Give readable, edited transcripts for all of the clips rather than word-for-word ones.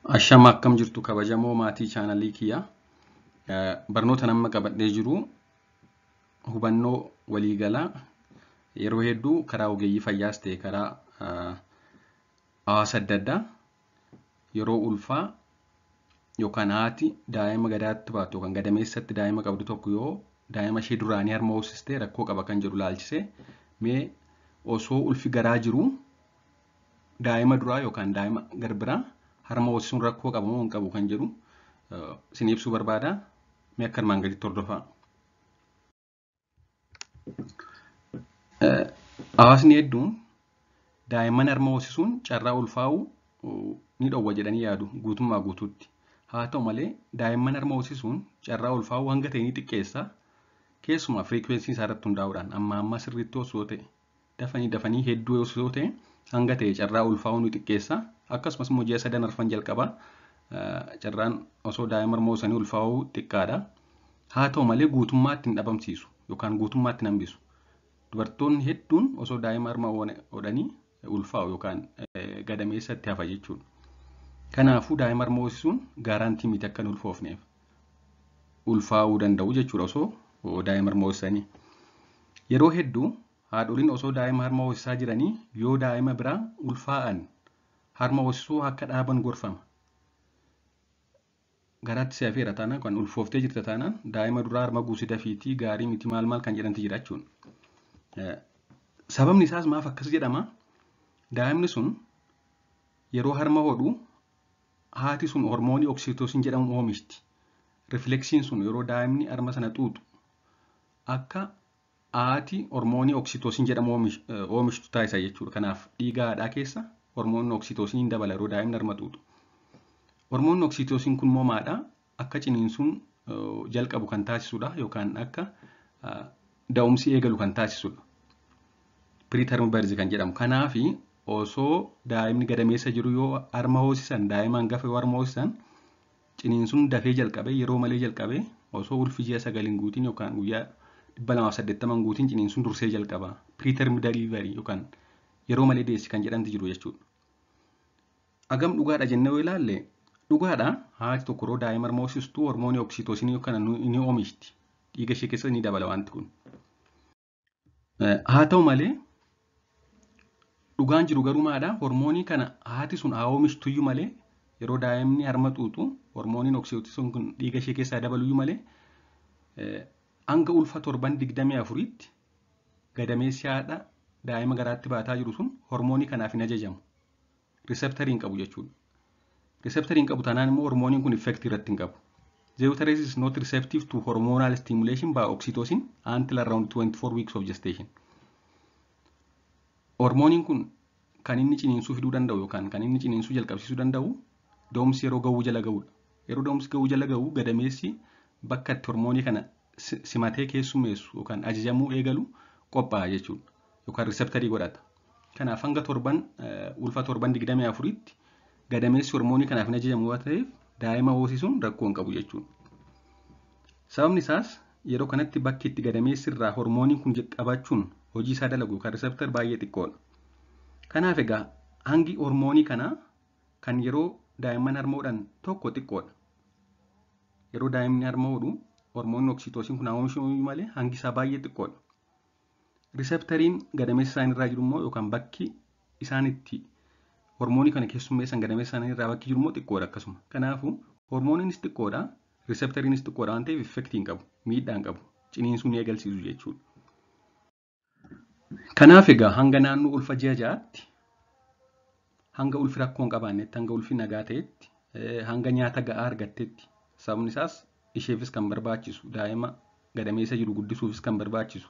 Ashama akkam jirtu kabajamoo maatii chaanalii kiyya. Barnoota nama qabadhee jiru hubannoo waliigalaa yeroo hedduu karaa ogeeyyii fayyaas ta'e karaa hawaasa adda addaa yeroo ulfaa yookaan haati daa'ima gadaatti baatu yookaan gadameessatti daa'ima qabdu tokko yoo daa'ima ishee duraanii harma hoosistee rakkoo qaba kan jedhu laalchisee mee osoo ulfi garaa jiru daa'ima duraa yookaan daa'ima garbiraa harma hoosisuun rakkoo qaba moo hin qabu kan jedhu isin ibsuu barbaada. Mee akka armaan gaditti hordofaa. Hawaasni hedduun daa'imman harma hoosisuun carraa ulfaa'uu ni dhowwa jedhanii yaadu guutummaa guutuutti. Haa ta'u malee daa'imman harma hoosisuun carraa ulfaa'uu hanga ta'e ni xiqqeessa. Keessumaa firiikweensii isaa irratti hundaa'uudhaan amma sirriitti osoo ta'e dafanii hedduu osoo ta'e hanga ta'e carraa ulfaa'uu ni xiqqeessa. Akkasumas immoo ji'a 3 arfan jalqabaa carraan osoo daa'ima harma hoosanii ulfaa'uu xiqqaadha. Haa ta'u malee guutummaatti hin dhabamsiisu yookaan guutummaatti hin hambisu. Dubartoonni hedduun osoo daa'ima harma hodhanii ulfaa'u yookaan gadameessatti hafa jechuudha. Kanaafuu daa'ima harma hoosisuun gaaraantii miti akka hin ulfoofneef ulfaa'uu danda'u jechuudha osoo daa'ima harma hoosisanii. Yeroo hedduu haadholiin osoo daa'ima harma hoosisaa jiranii yoo daa'ima biraa ulfaa'an harma hoosisuu akka dhaaban gorfama. Garaatti si hafeera taanaan kan ulfooftee jirta taanaan daa'ima duraa harma guusida fiitii gaarii miti maal kan jedhanti jira jechuudha. Sababni isaas maaf akkas jedhama? Daa'imni sun yeroo harma hodhu haati sun hormoonii oksitoosiin jedhamu oomishti. Rifleksiin sun yeroo daa'imni harma sana xuuxu akka haati hormoonii oksitoosiin jedhamu oomishtu taasisa jechuudha. Kanaaf dhiiga haadhaa keessa hormoonni oksitoosiin dabala yeroo daa'imni harma xuuxu. Hormoonni oksitoosiin kun maadha? Akka ciniinsuun jalqabu kan taasisudha yookaan akka da'umsi eegalu kan taasisudha. Preterm birth kan jedhamu. Kanaaf osoo daa'imni gadameessa jiru yoo harma hoosisan daa'ima hangafa yoo harma hoosisan ciniinsuun dafee jalqabee yeroo malee jalqabee osoo ulfi ji'a 9 guutiin yookaan guyyaa 280 guutiin ciniinsuun dursee jalqaba. Preterm delivery yookaan yeroo malee deessi kan jedhamti jiru jechuudha. Agam dhugaadha jennee yoo ilaalle dhugaadha. Haati tokko yeroo daa'ima harma hoosistuu hormoonii oksitoosinii yookaan ni oomishti. Dhiiga ishee keessa ni dabala wanti kun. Haa ta'u malee dhugaan jiru garuu maadha? Hormoonii kana haati sun haa oomishtuyyuu malee yeroo daa'imni harma xuuxu hormooniin oksitoosin kun dhiiga ishee keessaa dabaluyyuu malee hanga ulfa torban 24tti gadameessi haadha daa'ima garaatti baataa jiru sun hormoonii kanaaf hin ajajamu. Receptorii hin qabu jechuudha. Receptorii hin qabu taanaan immoo hormooniin kun effect irratti hin qabu. The uterus is not receptive to hormonal stimulation by oxytocin until around 24 weeks of gestation. Hormooniin kun kan inni ciniinsuu fiduu danda'u yookaan kan inni ciniinsuu jalqabsiisuu danda'u da'umsi yeroo gahuu jala gahudha. Yeroo da'umsi gahuu jala gahu gadameessi bakka itti hormoonii kana simatee keessummeessu yookaan ajajamuu eegalu qophaa'a jechuudha. Yookaan receptorii godhata. Kanaaf hanga ulfa torban 24tti gadameessi hormoonii kanaaf hin ajajamu waan ta'eef daa'ima hoosisuun rakkoo hin qabu jechuudha. Sababni isaas yeroo kanatti bakki itti gadameessi irraa hormooniin kun qabachuun hojii isaa dalagu yookaan receptor baay'ee xiqqoodha. Kanaaf egaa hangi hormoonii kanaa kan yeroo daa'imman harma hodhan tokko xiqqoodha. Yeroo daa'imni harma hodhu hormoonni oksitoosiin kun oomishamu malee hangi isaa baay'ee xiqqoodha. Receptoriin gadameessa isaanii irraa jiru immoo yookaan bakki isaan itti hormoonii kana keessummeessan gadameessa isaanii irraa bakki jiru immoo xiqqoodha akkasuma. Kanaafuu hormooniinis xiqqoodha, receptoriinis xiqqoodha waan ta'eef effektii hin qabu, miidhaa hin qabu, ciniinsuu ni eegalsiisu jechuudha. Kanaaf egaa hanga naannoo ulfa ji'a 6tti hanga ulfi rakkoo hin qabaannetti, hanga ulfi nagaa ta'etti, hanga nyaata ga'aa argattetti sababni isaas isheefis kan barbaachisu daa'ima gadameessa jiru guddisuufis kan barbaachisu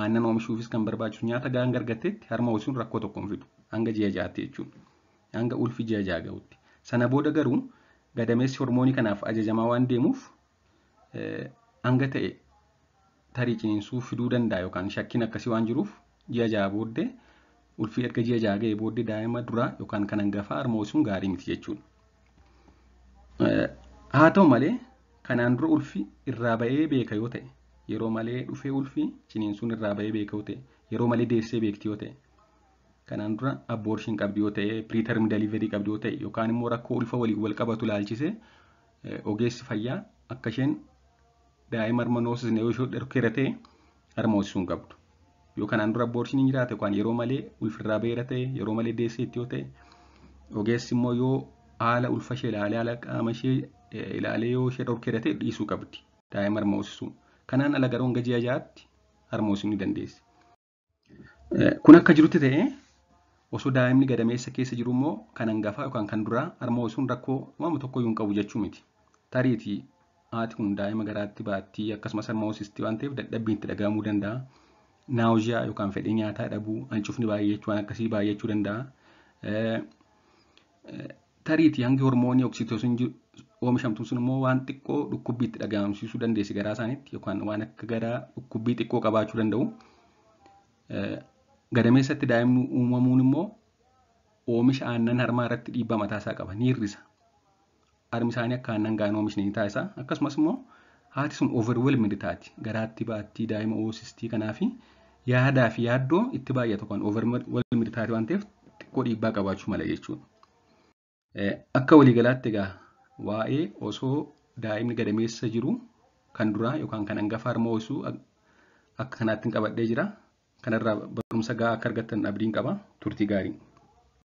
aannan oomishuufis kan barbaachisu nyaata ga'aa hanga argattetti harma hoosisuun rakkoo tokko hin fidu hanga ji'a 6tti jechuudha. Hanga ulfi ji'a 6 gahutti. Sana booda garuu gadameessi hormoonii kanaaf ajajamaa waan deemuuf hanga ta'e tarii ciniinsuu fiduu danda'a yookaan shakkiin akkasii waan jiruuf ji'a 6 booddee ulfi erga ji'a 6 ga'ee booddee daa'ima duraa yookaan kan hangafaa harma hoosisuun gaarii miti jechuudha. Haa ta'u malee kanaan dura ulfi irraa ba'ee beeka yoo ta'e yeroo malee dhufee ulfi ciniinsuun irraa ba'ee beeka yoo ta'e yeroo malee deessee beekti yoo ta'e kanaan dura abortion qabdi yoo ta'e preterm delivery qabdi yoo ta'e yookaan immoo rakkoo ulfa walii wal qabatu ilaalchise ogeessi fayyaa akka isheen daa'ima harma hin hoosisne yoo ishee dhorkeera ta'e harma hoosisuu hin qabdu. Yoo kanaan dura abortion hin jiraate yookaan yeroo malee ulfirraa beera ta'e yeroo malee deesseetti yoo ta'e ogeessi immoo yoo haala ulfa ishee ilaalee haala qaama ishee ilaalee yoo ishee dhorkeera ta'e dhiisuu qabdi daa'ima harma hoosisuu. Kanaan ala garuu hanga ji'a ja'aatti harma hoosisuu ni dandeessi. Kun akka jirutti ta'e osoo daa'imni gadameessa keessa jiru immoo kan hangafaa yookaan kan duraa harma hoosisuun rakkoo waan tokkoyyuu hin qabu jechuu miti. Tariitii haati kun daa'ima garaatti baattii akkasumas harma hoosistii waan ta'eef dadhabbiin itti dhaga'amuu danda'a. Naawuziyaa yookaan fedhii nyaataa dhabuu, hancufni baay'achuu waan akkasii baay'achuu danda'a. Tariitii hangi hormoonii oksitoosin oomishamtu sun immoo waan xiqqoo dhukkubbii itti dhaga'amsiisuu dandeessi garaa isaaniitti yookaan waan akka garaa dhukkubbii xiqqoo qabaachuu danda'u. Gadameessatti daa'imni uumamuun immoo oomisha aannan harmaa irratti dhiibbaa mataasaa qaba. Ni hir'isa. Harmi isaanii akka aannan gahaan oomishni ni taasisa. Akkasumas immoo haati sun overwhelmed taati. Garaatti baattii daa'ima hoosistii kanaaf yaadaa fi yaaddoo itti baay'atu kan overwhelmed taate waan ta'eef xiqqoo dhiibbaa qabaachuu mala jechuudha. Akka waliigalaatti egaa waa'ee osoo daa'imni gadameessa jiru kan duraa yookaan kan hangafa harma hoosisuu akka kanaatti qabadhee jira. Kanarraa barumsa gahaa akka argattan abdiin qaba. Turtii gaarii.